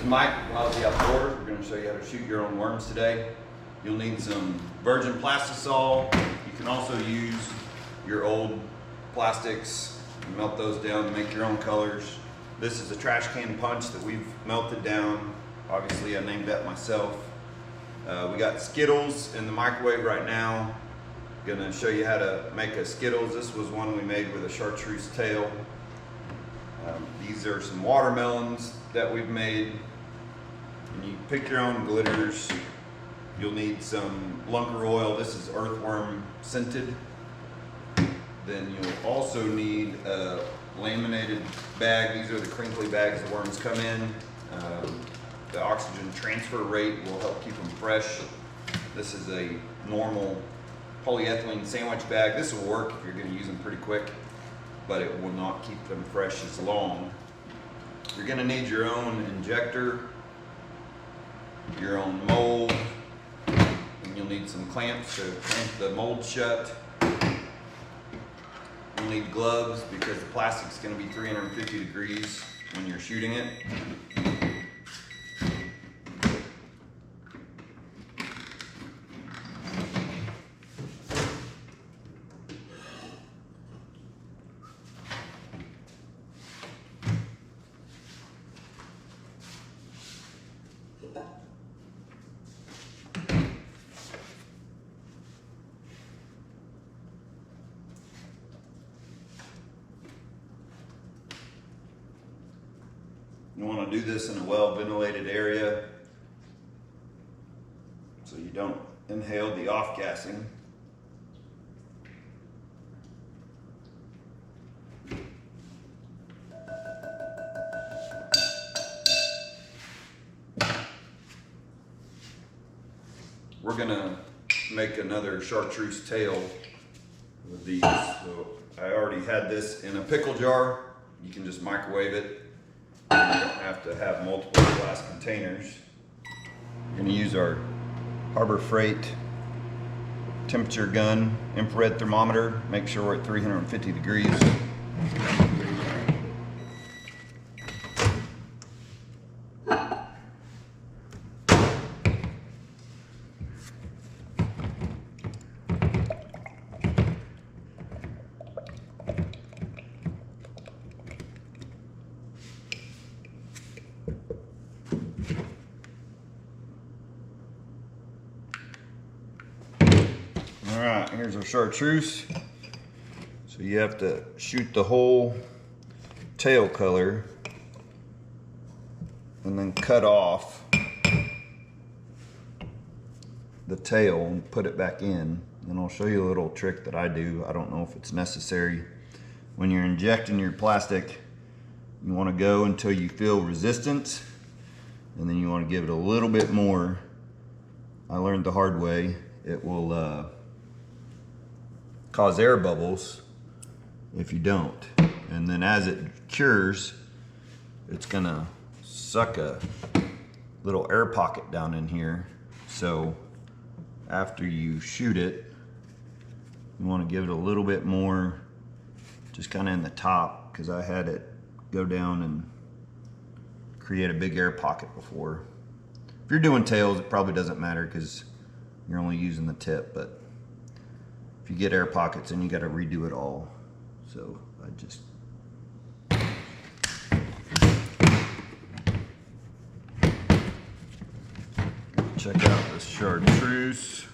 Mike Wild the Outdoors. We're going to show you how to shoot your own worms today. You'll need some virgin plastisol. You can also use your old plastics and melt those down to make your own colors. This is a trash can punch that we've melted down. Obviously I named that myself. We got Skittles in the microwave right now. Gonna show you how to make a Skittles. This was one we made with a chartreuse tail. These are some watermelons that we've made. And you pick your own glitters. You'll need some lunker oil. This is earthworm scented. Then you'll also need a laminated bag. These are the crinkly bags the worms come in. The oxygen transfer rate will help keep them fresh. This is a normal polyethylene sandwich bag. This will work if you're going to use them pretty quick, but it will not keep them fresh as long. You're going to need your own injector, your own mold, and you'll need some clamps to clamp the mold shut. You'll need gloves because the plastic's going to be 350 degrees when you're shooting it. You want to do this in a well-ventilated area so you don't inhale the off-gassing. We're going to make another chartreuse tail with these. So I already had this in a pickle jar. You can just microwave it. You don't have to have multiple glass containers. We're going to use our Harbor Freight temperature gun infrared thermometer. Make sure we're at 350 degrees. All right, here's our chartreuse. So you have to shoot the whole tail color and then cut off the tail and put it back in. And I'll show you a little trick that I do. I don't know if it's necessary. When you're injecting your plastic, you want to go until you feel resistance, and then you want to give it a little bit more. I learned the hard way. It will cause air bubbles if you don't. And then as it cures, it's gonna suck a little air pocket down in here. So after you shoot it, you wanna give it a little bit more, just kinda in the top, because I had it go down and create a big air pocket before. If you're doing tails, it probably doesn't matter because you're only using the tip, but if you get air pockets, then you got to redo it all. So I just check out this chartreuse,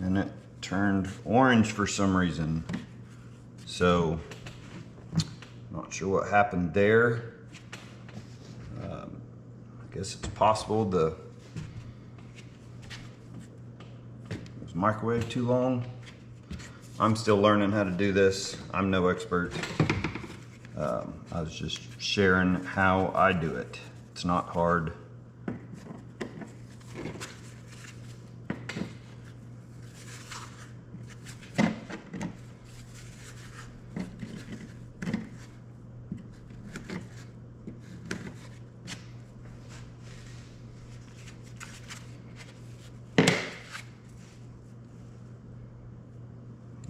and it turned orange for some reason. So not sure what happened there. I guess it's possible the microwave too long. I'm still learning how to do this. I'm no expert. I was just sharing how I do it. It's not hard.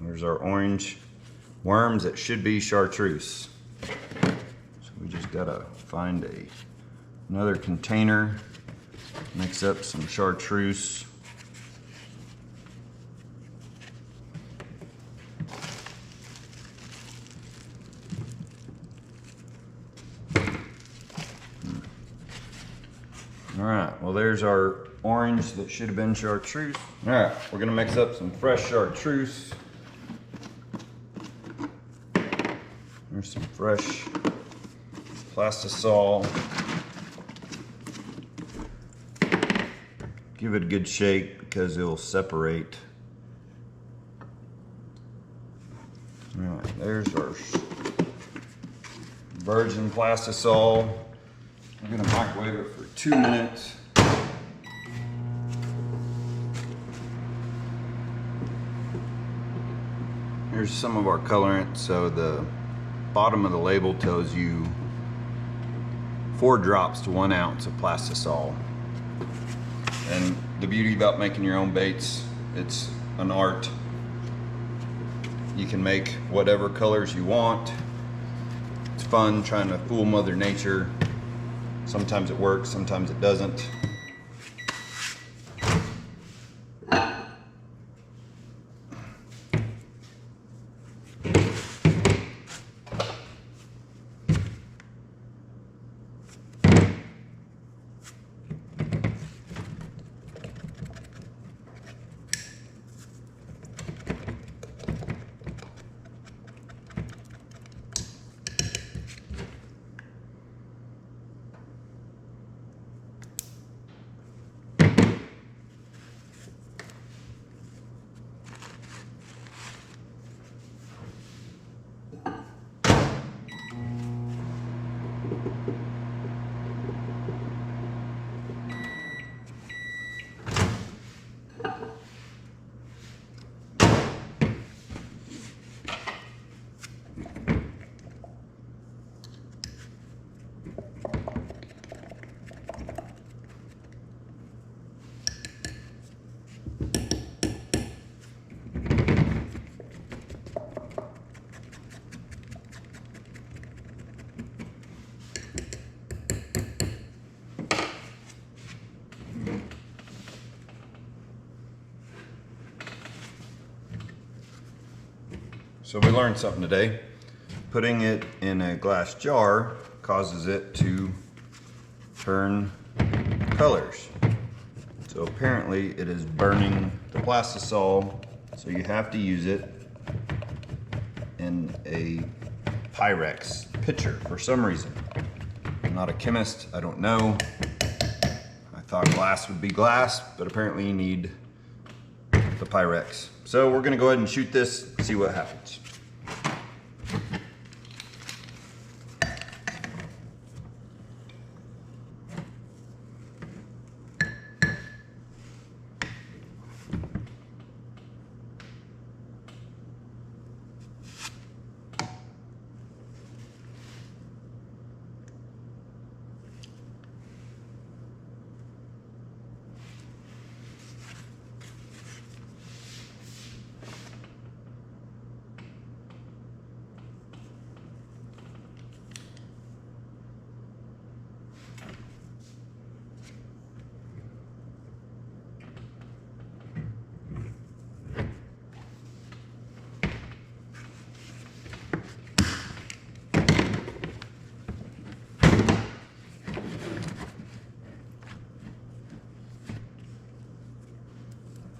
There's our orange worms that should be chartreuse. So we just gotta find another container, mix up some chartreuse. All right, well there's our orange that should have been chartreuse. All right, we're gonna mix up some fresh chartreuse. There's some fresh plastisol. Give it a good shake because it'll separate. All right, there's our virgin plastisol. We're gonna microwave it for 2 minutes. Here's some of our colorant. So the bottom of the label tells you 4 drops to 1 ounce of plastisol. And the beauty about making your own baits, it's an art. You can make whatever colors you want. It's fun trying to fool Mother Nature. Sometimes it works, sometimes it doesn't. So we learned something today. Putting it in a glass jar causes it to turn colors. So apparently it is burning the plastisol, so you have to use it in a Pyrex pitcher for some reason. I'm not a chemist, I don't know. I thought glass would be glass, but apparently you need the Pyrex. So we're gonna go ahead and shoot this, see what happens.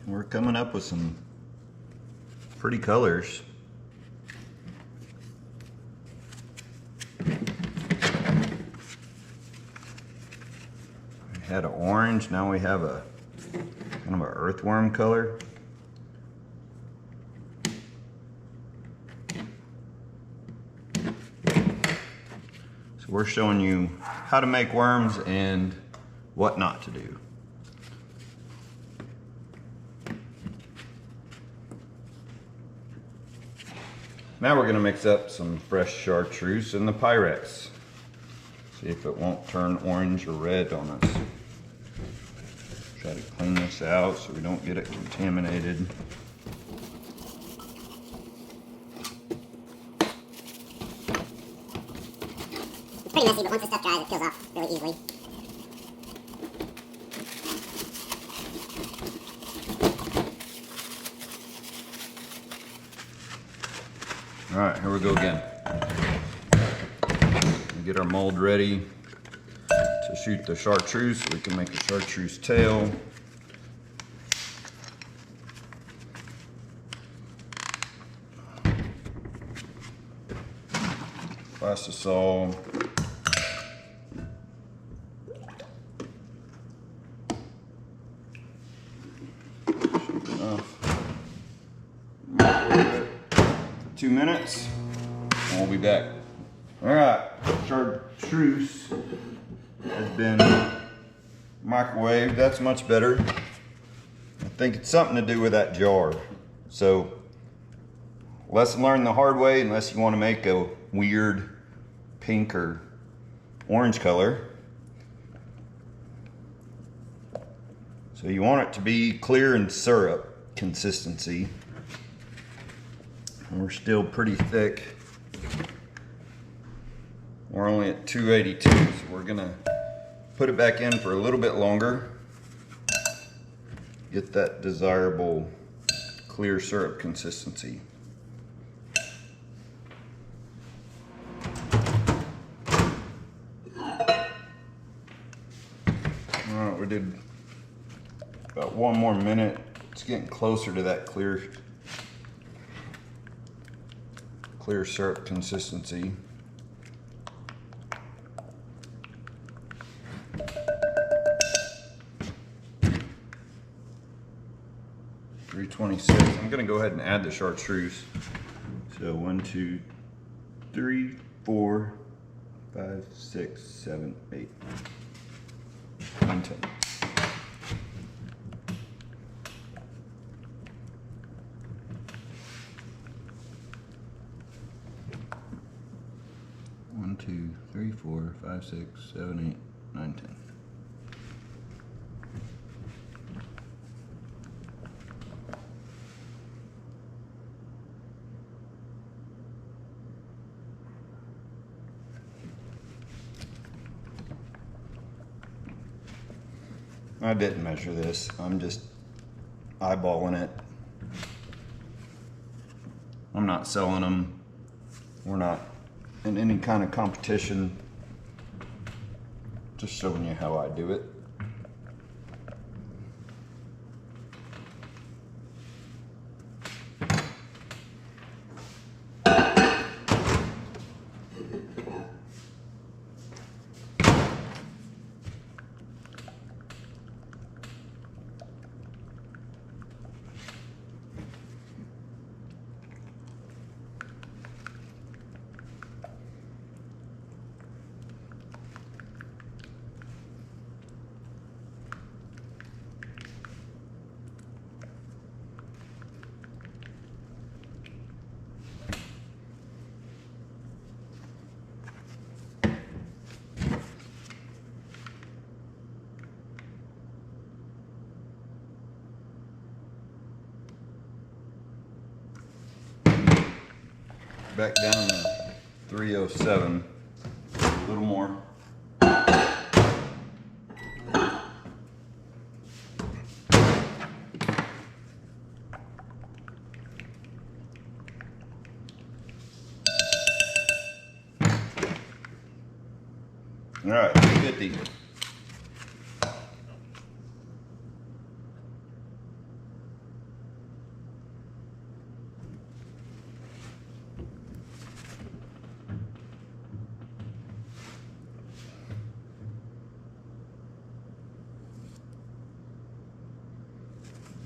We're coming up with some pretty colors. We had an orange, now we have a kind of an earthworm color. So we're showing you how to make worms and what not to do. Now we're going to mix up some fresh chartreuse and the Pyrex. See if it won't turn orange or red on us. Try to clean this out so we don't get it contaminated. Pretty pretty messy, but once the stuff dries, it peels off really easily. All right, here we go again. We get our mold ready to shoot the chartreuse so we can make a chartreuse tail. Plastisol. Microwave it for 2 minutes, and we'll be back. All right, chartreuse has been microwaved. That's much better. I think it's something to do with that jar. So, lesson learned the hard way, unless you want to make a weird pink or orange color. So you want it to be clear and syrup consistency. And we're still pretty thick. We're only at 282, so we're gonna put it back in for a little bit longer. Get that desirable clear syrup consistency. Alright, we did about 1 more minute. It's getting closer to that clear syrup consistency. $3.26. I'm gonna go ahead and add the chartreuse. So 1, 2, 3, 4, 5, 6, 7, 8, 9, 10. One, 2, 3, 4, 5, 6, 7, 8, 9, 10. I didn't measure this. I'm just eyeballing it. I'm not selling them. We're not in any kind of competition. Just showing you how I do it. Back down to 307, a little more. All right, 350.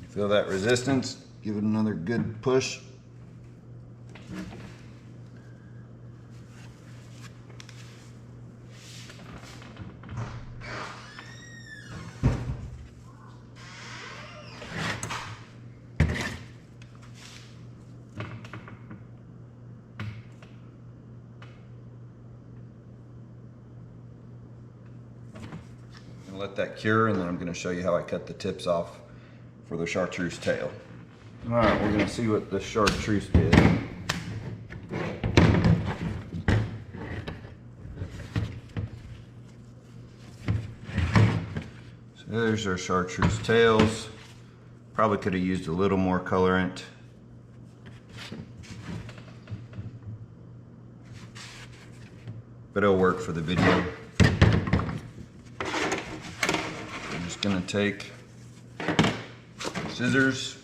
Feel that resistance? Give it another good push. And let that cure, and then I'm going to show you how I cut the tips off for the chartreuse tail. All right, we're gonna see what the chartreuse did. There's our chartreuse tails. Probably could have used a little more colorant. But it'll work for the video. I'm just gonna take scissors,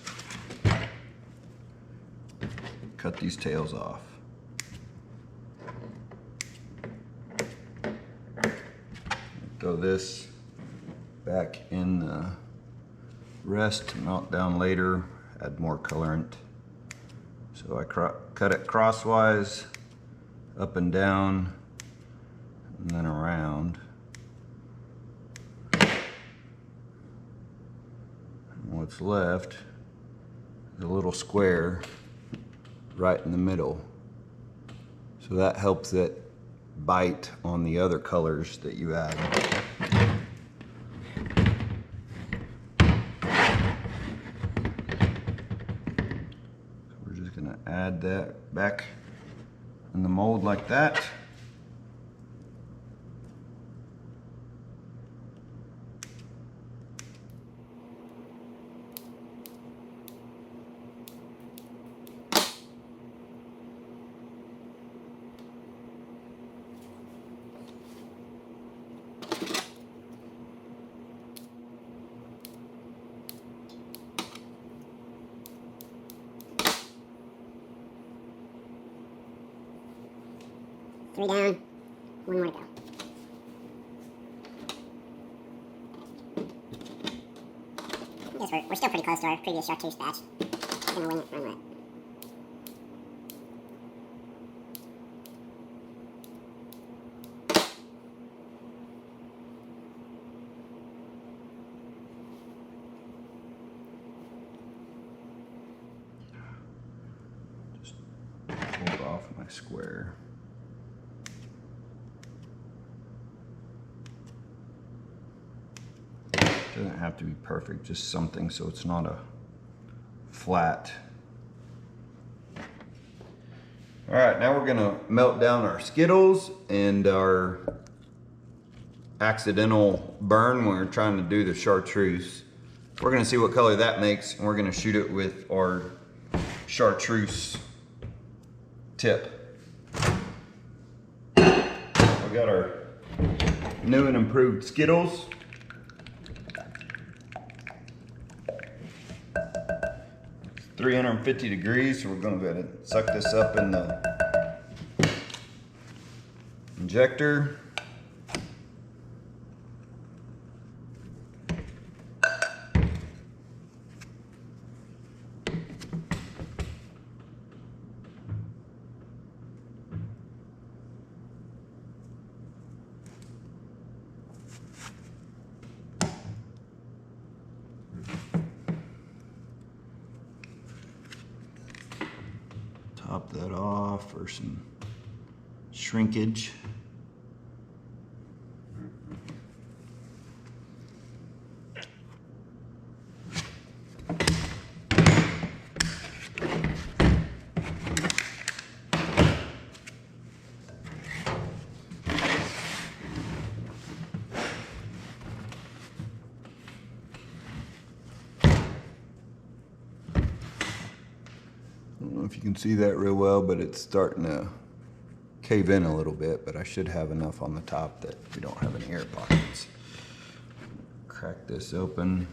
cut these tails off. Throw this back in the rest to melt down later, add more colorant. So I cut it crosswise, up and down, and then around. And what's left is a little square right in the middle. So that helps it bite on the other colors that you add. So we're just gonna add that back in the mold like that. Three down, one more to go. I guess we're still pretty close to our previous chartreuse batch. I'm gonna wing it, run it. Just hold off my square. Doesn't have to be perfect, just something so it's not a flat. All right, now we're gonna melt down our Skittles and our accidental burn when we're trying to do the chartreuse. We're gonna see what color that makes, and we're gonna shoot it with our chartreuse tip. We got our new and improved Skittles. 350 degrees, so we're going to go ahead and suck this up in the injector. Top that off for some shrinkage. I don't know if you can see that real well, but it's starting to cave in a little bit, but I should have enough on the top that we don't have any air pockets. Crack this open.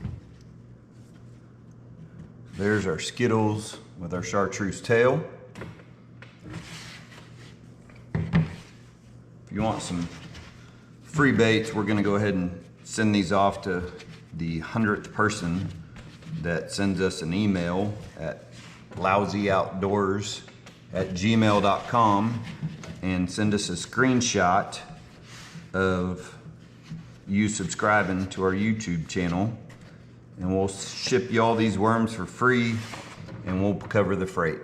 There's our Skittles with our chartreuse tail. If you want some free baits, we're gonna go ahead and send these off to the 100th person that sends us an email at lousyoutdoors@gmail.com and send us a screenshot of you subscribing to our YouTube channel, and we'll ship you all these worms for free and we'll cover the freight.